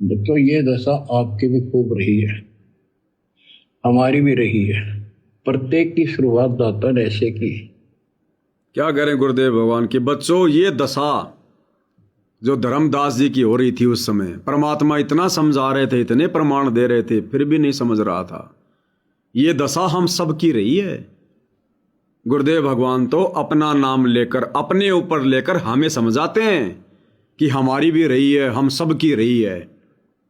तो ये दशा आपकी भी खूब रही है, हमारी भी रही है। प्रत्येक की शुरुआत दाता ने ऐसे की। क्या करें गुरुदेव भगवान की बच्चों, ये दशा जो धर्मदास जी की हो रही थी उस समय, परमात्मा इतना समझा रहे थे, इतने प्रमाण दे रहे थे, फिर भी नहीं समझ रहा था। ये दशा हम सब की रही है। गुरुदेव भगवान तो अपना नाम लेकर, अपने ऊपर लेकर हमें समझाते हैं कि हमारी भी रही है, हम सब की रही है।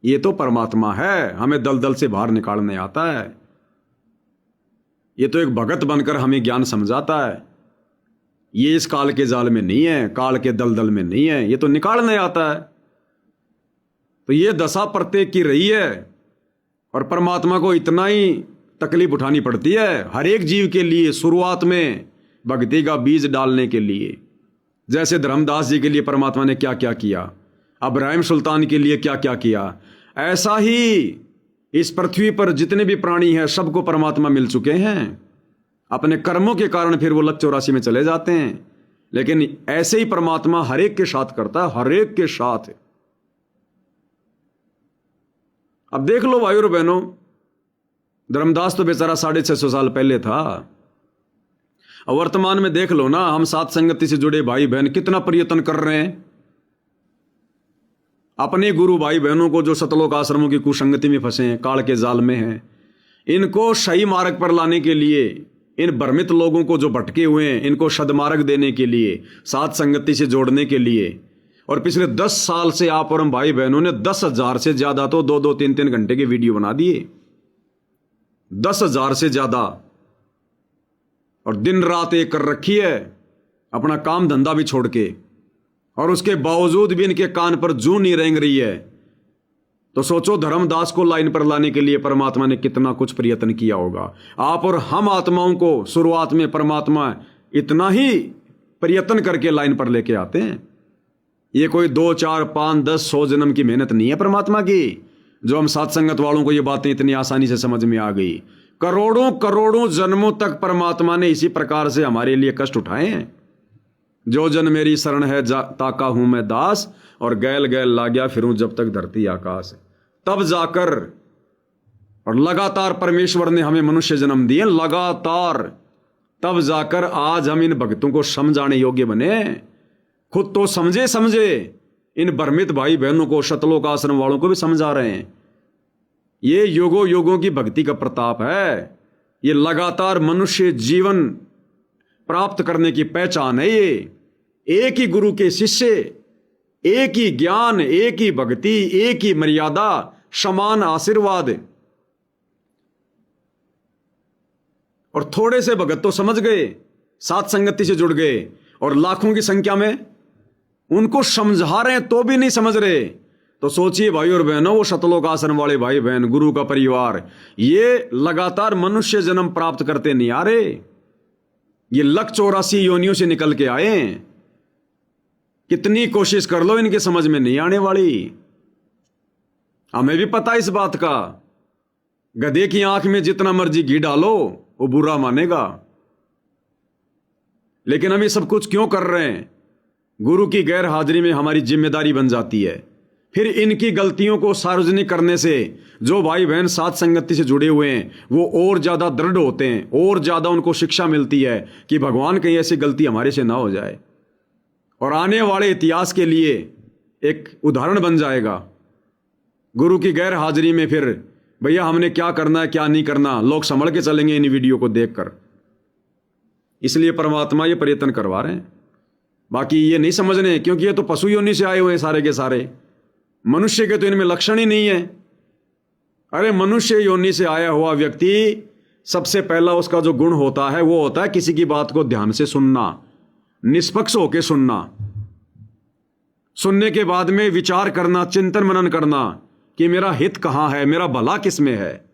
ये तो परमात्मा है, हमें दलदल से बाहर निकालने आता है। ये तो एक भगत बनकर हमें ज्ञान समझाता है। ये इस काल के जाल में नहीं है, काल के दलदल में नहीं है, ये तो निकालने आता है। तो ये दशा प्रत्येक की रही है और परमात्मा को इतना ही तकलीफ उठानी पड़ती है हर एक जीव के लिए, शुरुआत में भक्ति का बीज डालने के लिए। जैसे धर्मदास जी के लिए परमात्मा ने क्या क्या किया, अब्राहिम सुल्तान के लिए क्या क्या किया, ऐसा ही इस पृथ्वी पर जितने भी प्राणी हैं सबको परमात्मा मिल चुके हैं। अपने कर्मों के कारण फिर वो लक 84 में चले जाते हैं, लेकिन ऐसे ही परमात्मा हर एक के साथ करता है, हर एक के साथ। अब देख लो भाइयों और बहनों, धर्मदास तो बेचारा 650 साल पहले था। और वर्तमान में देख लो ना, हम साथ संगति से जुड़े भाई बहन कितना प्रयत्न कर रहे हैं अपने गुरु भाई बहनों को जो सतलोक आश्रमों की कुसंगति में फंसे हैं, काल के जाल में हैं, इनको सही मार्ग पर लाने के लिए, इन भ्रमित लोगों को जो भटके हुए हैं इनको सदमार्ग देने के लिए, साथ संगति से जोड़ने के लिए। और पिछले 10 साल से आप और हम भाई बहनों ने 10,000 से ज्यादा तो 2-2, 3-3 घंटे के वीडियो बना दिए, 10,000 से ज्यादा। और दिन रात एक कर रखी है, अपना काम धंधा भी छोड़ के, और उसके बावजूद भी इनके कान पर जूं नहीं रेंग रही है। तो सोचो धर्मदास को लाइन पर लाने के लिए परमात्मा ने कितना कुछ प्रयत्न किया होगा। आप और हम आत्माओं को शुरुआत में परमात्मा इतना ही प्रयत्न करके लाइन पर लेके आते हैं। ये कोई 2, 4, 5, 10, 100 जन्म की मेहनत नहीं है परमात्मा की, जो हम सत्संगत वालों को ये बातें इतनी आसानी से समझ में आ गई। करोड़ों करोड़ों जन्मों तक परमात्मा ने इसी प्रकार से हमारे लिए कष्ट उठाए हैं। जो जन मेरी शरण है ताका हूं मैं दास, और गैल गैल लाग्या फिरूं जब तक धरती आकाश। तब जाकर, और लगातार परमेश्वर ने हमें मनुष्य जन्म दिए, लगातार, तब जाकर आज हम इन भक्तों को समझाने योग्य बने। खुद तो समझे समझे इन भ्रमित भाई बहनों को, सतलोक आश्रम वालों को भी समझा रहे हैं। ये युगों युगों की भक्ति का प्रताप है। ये लगातार मनुष्य जीवन प्राप्त करने की पहचान है। ये एक ही गुरु के शिष्य, एक ही ज्ञान, एक ही भक्ति, एक ही मर्यादा, समान आशीर्वाद। और थोड़े से भगत तो समझ गए, साथ संगति से जुड़ गए, और लाखों की संख्या में उनको समझा रहे हैं तो भी नहीं समझ रहे। तो सोचिए भाई और बहनों, वो सतलोक आश्रम वाले भाई बहन, गुरु का परिवार, ये लगातार मनुष्य जन्म प्राप्त करते नहीं आ रहे। ये लक 84 योनियों से निकल के आए हैं। कितनी कोशिश कर लो, इनके समझ में नहीं आने वाली। हमें भी पता इस बात का। गधे की आंख में जितना मर्जी घी डालो वो बुरा मानेगा। लेकिन हम ये सब कुछ क्यों कर रहे हैं? गुरु की गैर हाजिरी में हमारी जिम्मेदारी बन जाती है। फिर इनकी गलतियों को सार्वजनिक करने से जो भाई बहन साथ संगति से जुड़े हुए हैं वो और ज्यादा दृढ़ होते हैं, और ज्यादा उनको शिक्षा मिलती है कि भगवान कहीं ऐसी गलती हमारे से ना हो जाए, और आने वाले इतिहास के लिए एक उदाहरण बन जाएगा। गुरु की गैर हाजिरी में फिर भैया हमने क्या करना है क्या नहीं करना, लोग संभल के चलेंगे इन वीडियो को देखकर। इसलिए परमात्मा ये प्रयत्न करवा रहे हैं। बाकी ये नहीं समझने, क्योंकि ये तो पशु योनि से आए हुए हैं सारे के सारे, मनुष्य के तो इनमें लक्षण ही नहीं है। अरे मनुष्य योनि से आया हुआ व्यक्ति, सबसे पहला उसका जो गुण होता है वो होता है किसी की बात को ध्यान से सुनना, निष्पक्ष होकर सुनना, सुनने के बाद में विचार करना, चिंतन मनन करना कि मेरा हित कहां है, मेरा भला किस में है,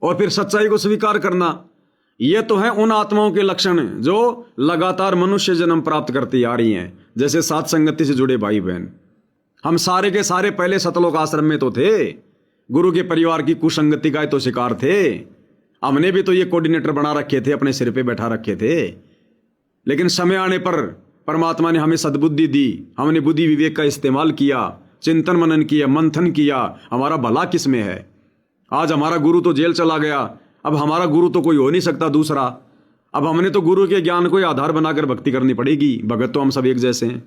और फिर सच्चाई को स्वीकार करना। ये तो है उन आत्माओं के लक्षण जो लगातार मनुष्य जन्म प्राप्त करती आ रही हैं। जैसे साथ संगति से जुड़े भाई बहन, हम सारे के सारे पहले सतलोक आश्रम में तो थे, गुरु के परिवार की कुसंगति का तो शिकार थे। हमने भी तो ये कोऑर्डिनेटर बना रखे थे, अपने सिर पे बैठा रखे थे। लेकिन समय आने पर परमात्मा ने हमें सद्बुद्धि दी, हमने बुद्धि विवेक का इस्तेमाल किया, चिंतन मनन किया, मंथन किया, हमारा भला किस में है। आज हमारा गुरु तो जेल चला गया, अब हमारा गुरु तो कोई हो नहीं सकता दूसरा। अब हमने तो गुरु के ज्ञान को ही आधार बनाकर भक्ति करनी पड़ेगी। भगत तो हम सब एक जैसे हैं।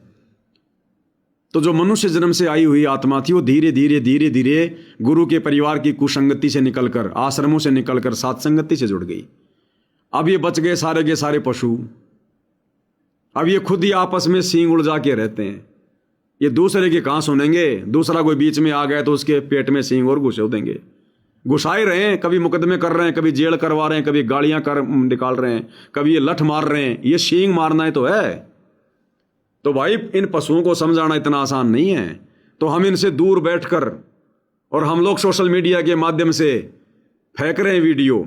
तो जो मनुष्य जन्म से आई हुई आत्मा थी वो धीरे धीरे धीरे धीरे गुरु के परिवार की कुसंगति से निकलकर, आश्रमों से निकलकर सात संगति से जुड़ गई। अब ये बच गए सारे के सारे पशु। अब ये खुद ही आपस में सींग उलझा के रहते हैं। ये दूसरे की कहाँ सुनेंगे। दूसरा कोई बीच में आ गया तो उसके पेट में सींग और घुसे देंगे। घुसाए रहे हैं, कभी मुकदमे कर रहे हैं, कभी जेल करवा रहे हैं, कभी गालियां कर निकाल रहे हैं, कभी ये लठ मार रहे हैं। ये सींग मारना ही तो है। तो भाई इन पशुओं को समझाना इतना आसान नहीं है। तो हम इनसे दूर बैठकर, और हम लोग सोशल मीडिया के माध्यम से फेंक रहे हैं वीडियो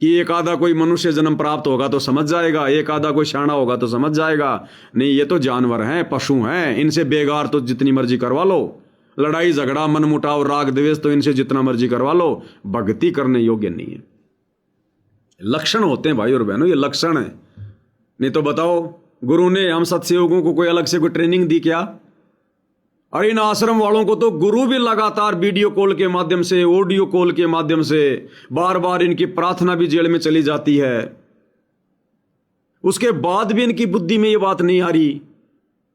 कि एक आधा कोई मनुष्य जन्म प्राप्त होगा तो समझ जाएगा, एक आधा कोई शाना होगा तो समझ जाएगा। नहीं, ये तो जानवर हैं, पशु हैं। इनसे बेगार तो जितनी मर्जी करवा लो, लड़ाई झगड़ा मनमुटाव राग द्वेष तो इनसे जितना मर्जी करवा लो, भक्ति करने योग्य नहीं है। लक्षण होते हैं भाई और बहनों, ये लक्षण है। नहीं तो बताओ, गुरु ने हम सत्सेवकों को कोई अलग से कोई ट्रेनिंग दी क्या? और इन आश्रम वालों को तो गुरु भी लगातार वीडियो कॉल के माध्यम से, ऑडियो कॉल के माध्यम से, बार बार इनकी प्रार्थना भी जेल में चली जाती है। उसके बाद भी इनकी बुद्धि में ये बात नहीं आ रही।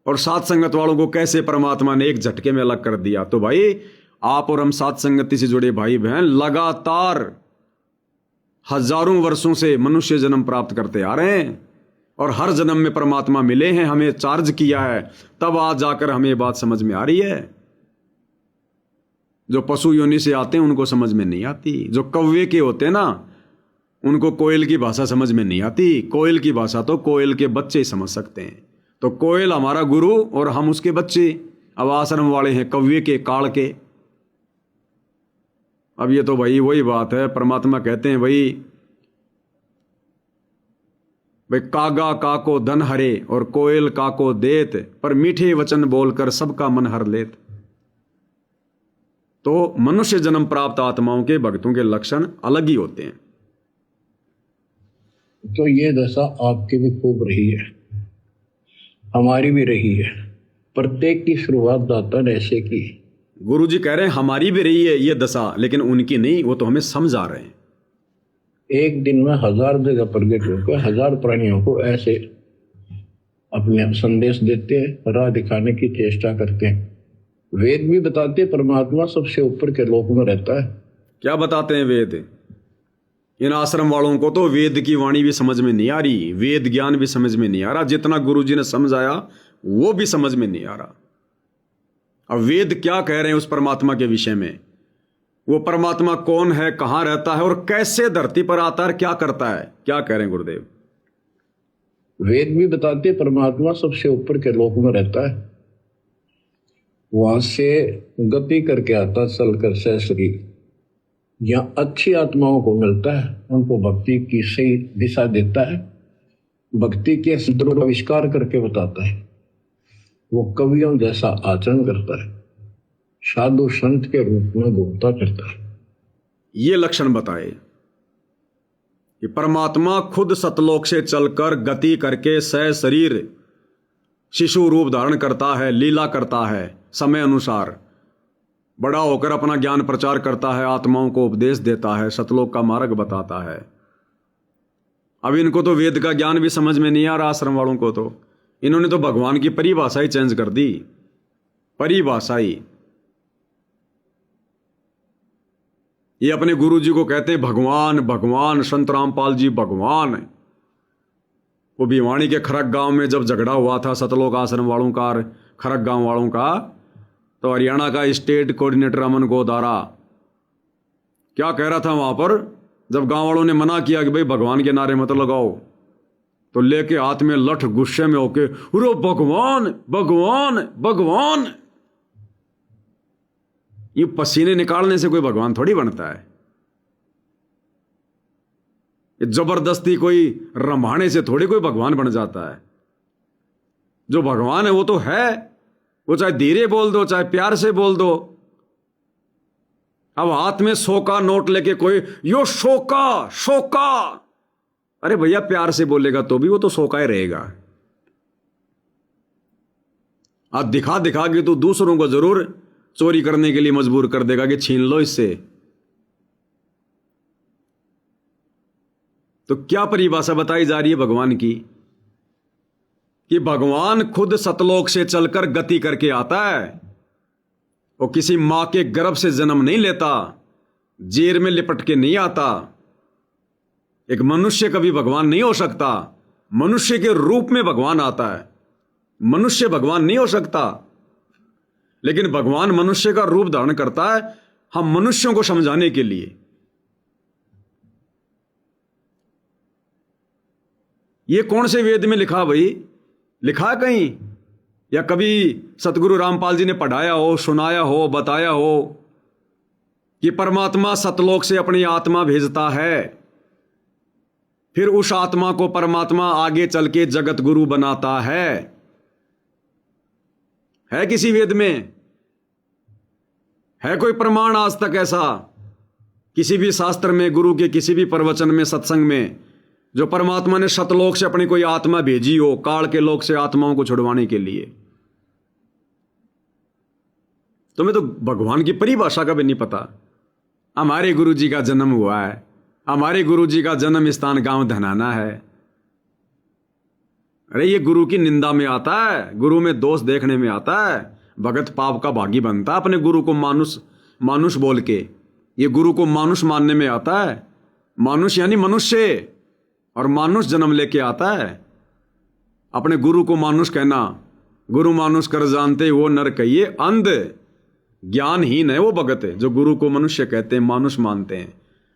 और सात संगत वालों को कैसे परमात्मा ने एक झटके में अलग कर दिया। तो भाई आप और हम सात संगति से जुड़े भाई बहन लगातार हजारों वर्षों से मनुष्य जन्म प्राप्त करते आ रहे हैं, और हर जन्म में परमात्मा मिले हैं, हमें चार्ज किया है, तब आज जाकर हमें ये बात समझ में आ रही है। जो पशु योनि से आते हैं उनको समझ में नहीं आती। जो कौवे के होते हैं ना, उनको कोयल की भाषा समझ में नहीं आती। कोयल की भाषा तो कोयल के बच्चे ही समझ सकते हैं। तो कोयल हमारा गुरु और हम उसके बच्चे। अब आश्रम वाले हैं कौवे के, काल के। अब ये तो भाई वही बात है। परमात्मा कहते हैं भाई कागा काको धन हरे और कोयल काको देत, पर मीठे वचन बोलकर सबका मन हर लेत। तो मनुष्य जन्म प्राप्त आत्माओं के, भक्तों के लक्षण अलग ही होते हैं। तो ये दशा आपकी भी खूब रही है, हमारी भी रही है। प्रत्येक की शुरुआत दाता ने ऐसे की। गुरु जी कह रहे हैं हमारी भी रही है ये दशा, लेकिन उनकी नहीं। वो तो हमें समझा रहे हैं। एक दिन में 1000 जगह प्रकट होकर 1000 प्राणियों को ऐसे अपने संदेश देते हैं, राह दिखाने की चेष्टा करते हैं। वेद भी बताते हैं परमात्मा सबसे ऊपर के लोक में रहता है। क्या बताते हैं वेद? इन आश्रम वालों को तो वेद की वाणी भी समझ में नहीं आ रही, वेद ज्ञान भी समझ में नहीं आ रहा। जितना गुरु जी ने समझाया वो भी समझ में नहीं आ रहा। अब वेद क्या कह रहे हैं उस परमात्मा के विषय में? वो परमात्मा कौन है, कहां रहता है और कैसे धरती पर आता है, क्या करता है? क्या कह रहे हैं गुरुदेव? वेद भी बताते परमात्मा सबसे ऊपर के लोक में रहता है। वहां से गति करके आता, चलकर सहस्री यहाँ अच्छी आत्माओं को मिलता है, उनको भक्ति की सही दिशा देता है, भक्ति के सूत्रों का आविष्कार करके बताता है। वो कवियों जैसा आचरण करता है, साधु संत के रूप में घूमता करता है। ये लक्षण बताए कि परमात्मा खुद सतलोक से चलकर गति करके सह शरीर शिशु रूप धारण करता है, लीला करता है, समय अनुसार बड़ा होकर अपना ज्ञान प्रचार करता है, आत्माओं को उपदेश देता है, सतलोक का मार्ग बताता है। अब इनको तो वेद का ज्ञान भी समझ में नहीं आ रहा। आश्रम वालों को तो इन्होंने तो भगवान की परिभाषा ही चेंज कर दी। परिभाषा ही। ये अपने गुरु जी को कहते भगवान भगवान, संत रामपाल जी भगवान। वो भिवानी के खरक गांव में जब झगड़ा हुआ था सतलोक आश्रम वालों का और खरक गांव वालों का, तो हरियाणा का स्टेट कोऑर्डिनेटर अमन गोदारा क्या कह रहा था वहां पर, जब गांव वालों ने मना किया कि भाई भगवान के नारे मत लगाओ, तो लेके हाथ में लठ गुस्से में होके उरो भगवान भगवान भगवान। ये पसीने निकालने से कोई भगवान थोड़ी बनता है। ये जबरदस्ती कोई रमाने से थोड़ी कोई भगवान बन जाता है। जो भगवान है वो तो है, वो चाहे धीरे बोल दो चाहे प्यार से बोल दो। अब हाथ में 100 का नोट लेके कोई यो शोका शोका, अरे भैया प्यार से बोलेगा तो भी वो तो 100 का ही रहेगा। आज दिखा दिखा के तो दूसरों को जरूर चोरी करने के लिए मजबूर कर देगा कि छीन लो इससे। तो क्या परिभाषा बताई जा रही है भगवान की कि भगवान खुद सतलोक से चलकर गति करके आता है। वो किसी मां के गर्भ से जन्म नहीं लेता, जेर में लिपट के नहीं आता। एक मनुष्य कभी भगवान नहीं हो सकता, मनुष्य के रूप में भगवान आता है। मनुष्य भगवान नहीं हो सकता, लेकिन भगवान मनुष्य का रूप धारण करता है हम मनुष्यों को समझाने के लिए। ये कौन से वेद में लिखा भाई? लिखा है कहीं? या कभी सतगुरु रामपाल जी ने पढ़ाया हो, सुनाया हो, बताया हो कि परमात्मा सतलोक से अपनी आत्मा भेजता है, फिर उस आत्मा को परमात्मा आगे चल के जगत गुरु बनाता है किसी वेद में? है कोई प्रमाण आज तक ऐसा किसी भी शास्त्र में, गुरु के किसी भी प्रवचन में, सत्संग में, जो परमात्मा ने सतलोक से अपनी कोई आत्मा भेजी हो काल के लोक से आत्माओं को छुड़वाने के लिए? तुम्हें तो भगवान की परिभाषा का भी नहीं पता। हमारे गुरु जी का जन्म हुआ है, हमारे गुरु जी का जन्म स्थान गांव धनाना है। अरे ये गुरु की निंदा में आता है, गुरु में दोष देखने में आता है। भगत पाप का भागी बनता है अपने गुरु को मानुष बोल के। ये गुरु को मानुष मानने में आता है। मानुष यानी मनुष्य, और मानुष जन्म लेके आता है। अपने गुरु को मानुष कहना, गुरु मानुष कर जानते वो नर कहिए अंध। ज्ञानहीन है वो भगत है जो गुरु को मनुष्य कहते हैं, मानुष मानते हैं।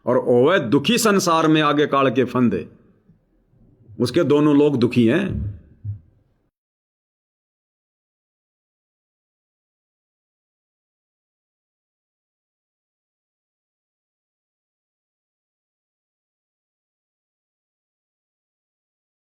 और ओवे दुखी संसार में आगे काल के फंदे, उसके दोनों लोग दुखी हैं।